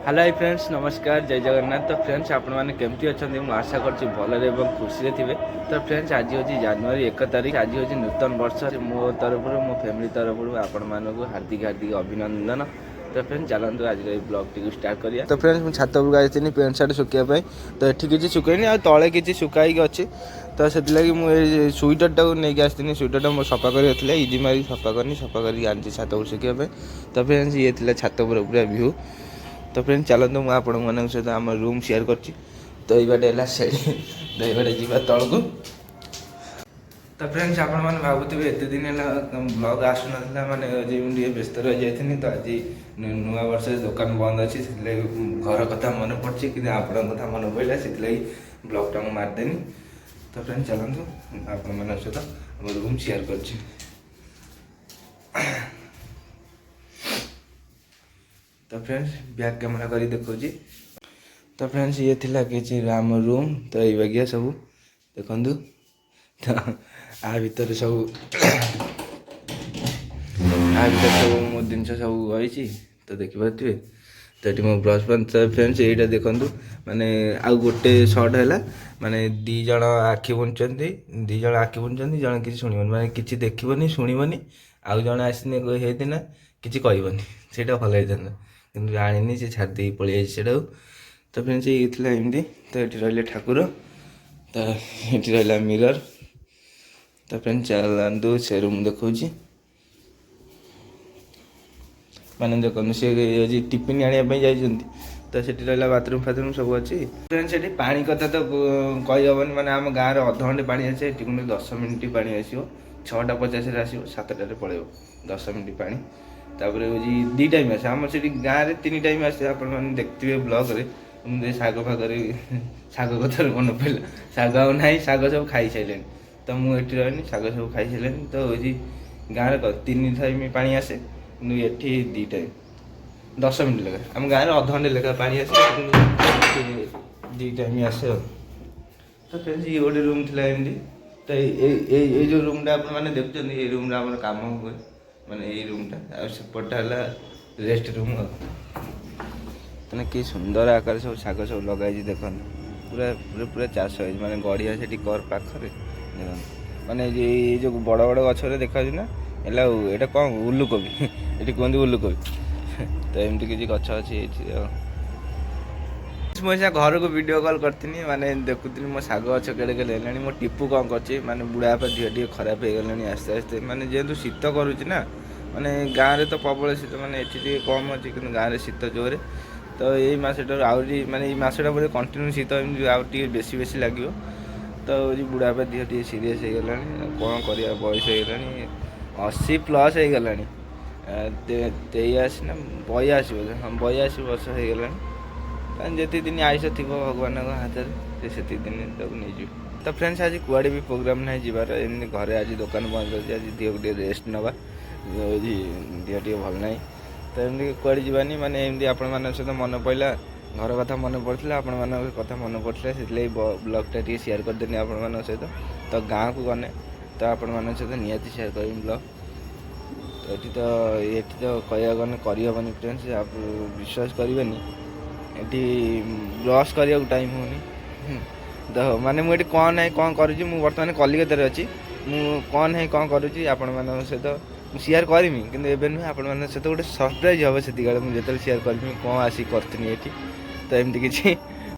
Hello hi friends नमस्कार जय जगन्नाथ। तो फ्रेंड्स आपण मैंने केमती अच्छा मुझे आशा कर भलरे और खुशी थे। तो फ्रेंड्स आज हूँ जनवरी 1 तारीख। आज हूँ नूतन वर्ष। मो तरफ मो फैमिली तरफ आपण मानक हार्दिक हार्दिक अभिनंदन। तो फ्रेंड्स चलते आज ब्लॉग टी स्टार्ट करिए। तो फ्रेंड्स मुझे छात उपरକୁ आइथिनी पेंट सार्ट सुखाइबा तो एठी किछि सुखाइनी आ तळे किछि सुखाइक अछि। तो से लगी मुझे स्वेटर नहीं आसती स्वेटर मो सफा कर इजी मारी सफा करनी सफा कर आनी छात उपर सुखाइबा। तो फ्रेंड्स ये छात उपर पूरा व्यू। तो फ्रेंड्स चलते मुझे आपण मान सहित आम रूम शेयर कर। तो ये बाटे है शेडी तो ये बाटे जा तल को। तो फ्रेंड्स आपण मैंने भावुवे एत दिन है ब्लॉग आसू ना माने मुझे व्यस्त रही जाती। तो आज नुआ वर्ष दुकान बंद अच्छी घर कथा मन पड़ी कि आपण कथा मन पड़ा से ब्लॉग टाइम मारदेनी। तो फ्रेंड्स चलतु आपण मान सहित आम रूम शेयर कर। तो फ्रेंड्स बैक कैमरा करी देखो। तो फ्रेंड्स ये थिला कि आम रूम। तो ये बागिया सब देखु। तो आ भर सब मो जिन सब रही। तो देखिपे तो ये मो ब्रश पेन। तो फ्रेंड्स यहीटा देखु माने आउ गोटे सर्ट है माने दीज आखि बुझुंट दीज आखि बुझुंट जन कि शुणवन माने कि देखनी शुणवनी आउ जन आसने होना कि कहबनी से भल होता कि आनी से छाड़ी पलि से। तो फ्रेंड्स ये एमती। तो ये रही ठाकुर। तो ये रहा मिरर। तो फ्रेंड्स चलतु से रूम देखा माने देखो सी टिफिन आने जाइए। तो से रहा बाथरूम फाथरूम सब अच्छी। फ्रेंड्स से पानी कथा तो कहीहबनी माने आम गाँव में अध घंटे पानी आसे 10 मिनिट पानी आसो 6:50 आसो 7टार पड़े 10 मिनिट पानी। तापर हूँ 2 टाइम आसे आम से गाँव में 3 टाइम आसे। आप देखते ब्लॉग रे मुझे शाग फागर शाग कथार मन पड़ा शाग आना शाग सब खाई सारे। तो मुझे रही शाग सब खाई सारे। तो हूँ गाँव में 3 टाइम पानी आसे कि 2 टाइम 10 मिनिट लेखा आम गाँव में अध घंटे लेखा पानी आसे 2 टाइम आसे। तो फ्रेंड्स ये गोटे रूम थी एमती। तो ये जो रूमटा आपने देखुं ये रूम आम कम हुए माने ये रूमटा सेपटा है रेस्ट रूम। मैंने कि सुंदर आकार सब शाग सब लगे देख पूरा पूरा पूरा चाष हो माने गड़िया से कर पाखे माने ये जो बड़ बड़ गचर देखा ना यहाँ कौन उलुकोबी ये कहते उलुकोबी। तो एमती किसी गच अच्छी मुझे घर को वीडियो कॉल करती माने देखुनी मो शाग गच केड़े केड़े है मो टीपू कौन कर माने बुढ़ापा देह खराब हो गलानी आस्ते आस्ते माने जेहेतु शीत करुच्ची ना माने गाँव में तो प्रबल शीत माने ये कम अच्छी कि गाँव में शीत जोरे। तो यही मसटा आहरी माने ये मसटा बोले कंटिन्यू शीत आगे बेसी बेसी लगे। तो बुढ़ापा देह टे सीरीयस हो गला कौन कर बयस हो 80+ हो गला 83 ना 82 हाँ 82 वर्ष हो गला। जी दिन आयुष थी भगवान हाथ में से दिन तक नहीं। तो फ्रेंड्स आज कुआड़े भी प्रोग्राम ना जीवार एमती घरे आज दुकान बंद कर आज देह टे रेस्ट नवा देह टे भल ना। तो एमती कुआड़े जीवानी माने एमती आपण मान सहित मन पड़ा घर कथा मन पड़ा आपण मान कथा मन पड़ा से ब्लॉगटा टी शेयर करदेनी आपण मान सहित। तो गाँव को गने तो आपण मान सहित निहाती शेयर करें ब्लॉग। तो ये तो कह गने करहबनी फ्रेंड्स आप विश्वास करेंगे ये ब्रश करने टाइम होनी। तो माने मुझे कौन है कौन करुँची बर्तमान कलिकतार अच्छी कौन है कौन करुँची आपण मान सहित शेयर करमी कि एवं नुहे आपण मान सहित गोटे सरप्राइज हम से मुझे शेयर करमी कौन आसिक करती। तो एमती किसी